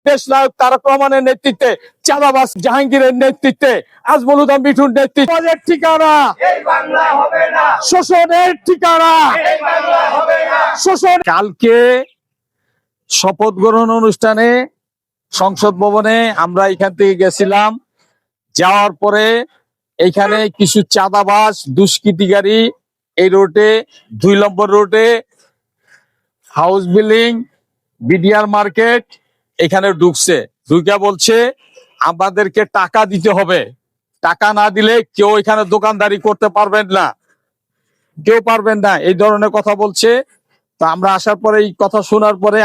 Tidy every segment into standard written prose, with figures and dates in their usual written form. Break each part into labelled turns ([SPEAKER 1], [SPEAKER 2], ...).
[SPEAKER 1] দেশ নায়ক তারেক রহমানের নেতৃত্বে, চাঁদাবাজ জাহাঙ্গীরের নেতৃত্বে, আজমল হুদা মিঠুর নেতৃত্বে ঠিকানা শোষণের ঠিকানা শোষণ। কালকে শপথ গ্রহণ অনুষ্ঠানে সংসদ ভবনে আমরা এখান থেকে গেছিলাম। যাওয়ার পরে এইখানে কিছু চাঁদাবাজ দুষ্কৃতিকারী এই রোডে 2 নম্বর রোডে হাউস বিল্ডিং বিডিআর মার্কেট এখানে ঢুকছে। ঢুকে বলছে আমাদেরকে টাকা দিতে হবে, টাকা না দিলে কেউ এখানে দোকানদারি করতে পারবেন না, কেউ পারবেন না, এই ধরনের কথা বলছে। তো আমরা আসার পরে এই কথা শোনার পরে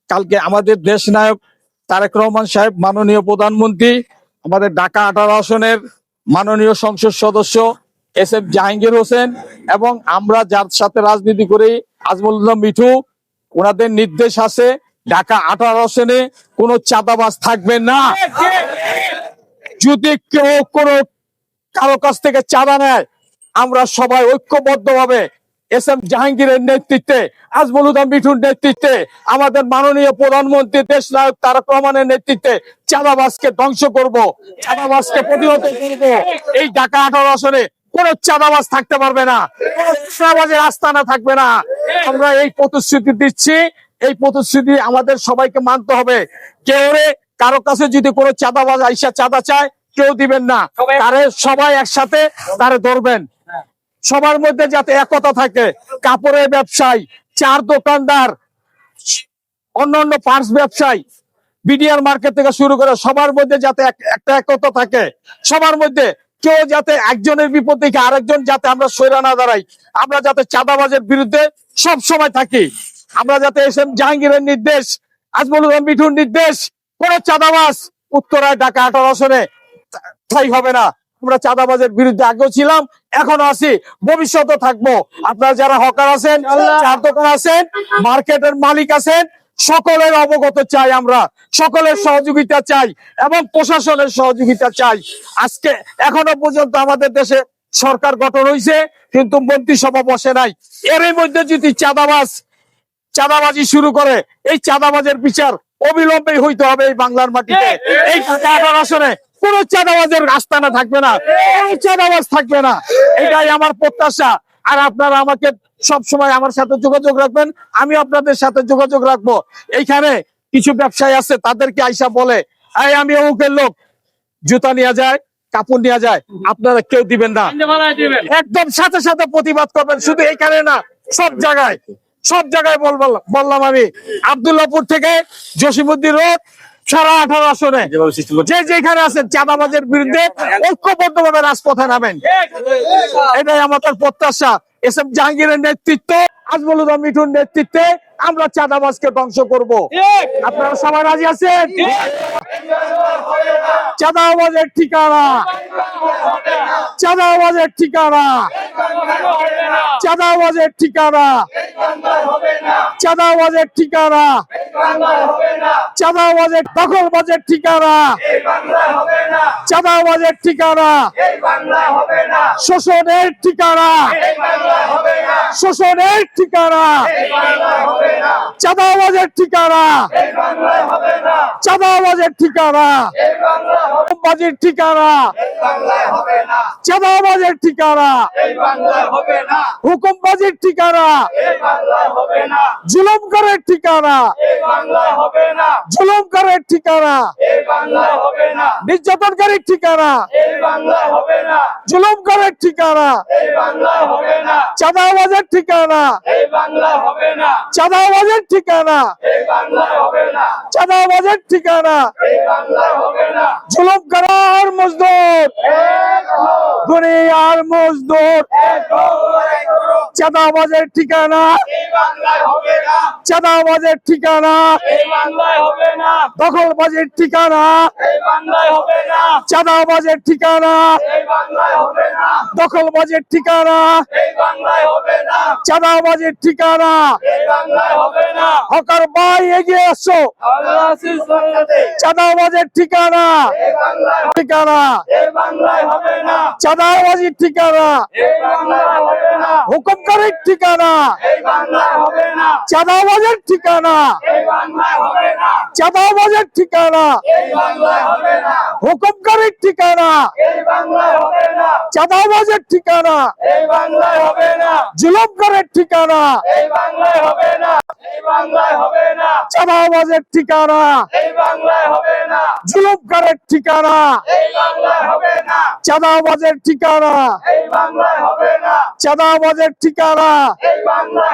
[SPEAKER 1] কালকে আমাদের দেশ নায়ক তারেক রহমান সাহেব, মাননীয় প্রধানমন্ত্রী, আমাদের ঢাকা 18 আসনের মাননীয় সংসদ সদস্য এস.এম. জাহাঙ্গীর হোসেন এবং আমরা যার সাথে রাজনীতি করি আজমল হুদা মিঠু, ওনাদের নির্দেশ আছে ঢাকা 18 আসনে কোনো চাঁদাবাজ থাকবে না। যদি কেউ কোনো কারো কাছ থেকে চাঁদা নেয়, আমরা সবাই ঐক্যবদ্ধভাবে এস.এম. জাহাঙ্গীরের নেতৃত্বে, আজমল হুদা মিঠুর নেতৃত্বে, আমাদের মাননীয় প্রধানমন্ত্রী দেশ নায়ক তারেক রহমানের নেতৃত্বে চাঁদাবাজকে ধ্বংস করব, চাঁদাবাজকে প্রতিহত করব। এই ঢাকা 18 আসনে কোন চাঁদাবাজ থাকতে পারবে না, কোন চাঁদাবাজের আস্তানা থাকবে না। আমরা এই প্রতিশ্রুতি দিচ্ছি, এই প্রতিশ্রুতি আমাদের সবাইকে মানতে হবে। কেউ কারো কাছে যদি কোনো চাঁদাবাজ আইসা চাঁদা চায়, কেউ দিবেন না, তারে সবাই একসাথে তারে ধরবেন। সবার মধ্যে যাতে একতা থাকে, কাপড়ের ব্যবসায়ী, চার দোকানদার, অন্যান্য পার্টস ব্যবসায়ী, বিডিআর মার্কেট থেকে শুরু করে সবার মধ্যে যাতে একটা একতা থাকে। সবার মধ্যে কেউ যাতে একজনের বিপদ দেখে আরেকজন যাতে আমরা সইরা না দাঁড়াই, আমরা যাতে চাঁদাবাজের বিরুদ্ধে সব সময় থাকি। আমরা যাতে এস.এম. জাহাঙ্গীরের নির্দেশ, আজমল হুদা মিঠুর নির্দেশ, কোন চাঁদাবাজ উত্তরায় ঢাকা 18 আসনে ঠাই হবে না। আমরা চাঁদাবাজের বিরুদ্ধে আগেও ছিলাম, এখনো আছি, ভবিষ্যতে থাকবো। আপনারা যারা হকার আছেন, চার দোকান আছেন, মার্কেটের মালিক আছেন, সকলের অবগত চাই, আমরা সকলের সহযোগিতা চাই এবং প্রশাসনের সহযোগিতা চাই। আজকে এখনো পর্যন্ত আমাদের দেশে সরকার গঠন হয়েছে কিন্তু মন্ত্রিসভা বসে নাই। এর মধ্যে যদি চাঁদাবাজি শুরু করে, এই চাঁদাবাজের বিচার অবিলম্বে হইতে হবে এই বাংলার মাটিতে। এই ঢাকা 18 আসনে কোন চাঁদাবাজের আস্তানা থাকবে না, কোন চাঁদাবাজ থাকবে না, এটাই আমার প্রত্যাশা। আর আপনারা আমাকে সব সময় আমার সাথে যোগাযোগ রাখবেন, আমি আপনাদের সাথে যোগাযোগ রাখবো। এইখানে কিছু ব্যবসায়ী আছে, তাদেরকে আইসা বলে আমি অমুকের লোক, জুতা নিয়ে যায়, কাপড় নিয়ে যায়, আপনারা কেউ দিবেন না, একদম সাথে সাথে প্রতিবাদ করবেন। শুধু এইখানে না, সব জায়গায় বললাম আমি আব্দুল্লাহপুর থেকে জসিমউদ্দিন রোড সারা 18 আসনে যে যেখানে আছেন চাঁদাবাজের বিরুদ্ধে ঐক্যবদ্ধভাবে রাজপথে নামেন, এটাই আমাদের প্রত্যাশা। এস.এম. জাহাঙ্গীরের নেতৃত্ব, আজমল হুদা মিঠুর নেতৃত্বে আমরা চাঁদাবাজকে ধ্বংস করব। আপনারা সবাই রাজি আছেন? চাঁদাবাজের ঠিকানা, চাঁদাবাজের ঠিকানা, চাঁদাবাজের ঠিকানা, চাঁদাবাজের ঠিকানা, চাঁদাবাজের দখলবাজের ঠিকানা, চাঁদাবাজের ঠিকানা, শোষণের ঠিকানা, শোষণের ঠিকানা, চাঁদাবাজের ঠিকানা, চাঁদাবাজের ঠিকানা, বাজের ঠিকানা, চাঁদাবাজের ঠিকানা, হুকুমবাজির ঠিকানা, জুলুমকারের ঠিকানা, জুলুমকারের ঠিকানা, নির্যাতনকারীর ঠিকানা, জুলুমকারের ঠিকানা, চাঁদাবাজের ঠিকানা, চাঁদাবাজের ঠিকানা, চাঁদাবাজের ঠিকানা, জুলুম করার মজদুর, দুনিয়ার মজদুর, চাঁদাবাজের ঠিকানা, চাঁদাবাজের ঠিকানা, দখলবাজের ঠিকানা, চাঁদাবাজের ঠিকানা, দখলবাজের ঠিকানা, চাঁদাবাজের ঠিকানা, হকার ভাই এগিয়ে আসো, চাঁদাবাজের ঠিকানা, ঠিকানা, চাঁদাবাজির ঠিকানা, হুকুমকারীর ঠিকানা
[SPEAKER 2] এই বাংলায় হবে না,
[SPEAKER 1] চাঁদাবাজের ঠিকানা
[SPEAKER 2] এই বাংলায় হবে না,
[SPEAKER 1] চাঁদাবাজের ঠিকানা
[SPEAKER 2] এই বাংলায় হবে না,
[SPEAKER 1] হুকুমকারীর ঠিকানা
[SPEAKER 2] এই বাংলায় হবে না,
[SPEAKER 1] চাঁদাবাজের ঠিকানা
[SPEAKER 2] এই বাংলায় হবে না,
[SPEAKER 1] জুলুমকারের ঠিকানা
[SPEAKER 2] এই বাংলায় হবে না, এই বাংলায় হবে না,
[SPEAKER 1] চাঁদাবাজের ঠিকানা
[SPEAKER 2] এই বাংলায় হবে না,
[SPEAKER 1] জুলুমকারের ঠিকানা
[SPEAKER 2] এই বাংলায় হবে না,
[SPEAKER 1] চাঁদাবাজের ঠিকানা
[SPEAKER 2] এই বাংলায় হবে না,
[SPEAKER 1] চাঁদাবাজের ঠিকানা
[SPEAKER 2] এই বাংলায়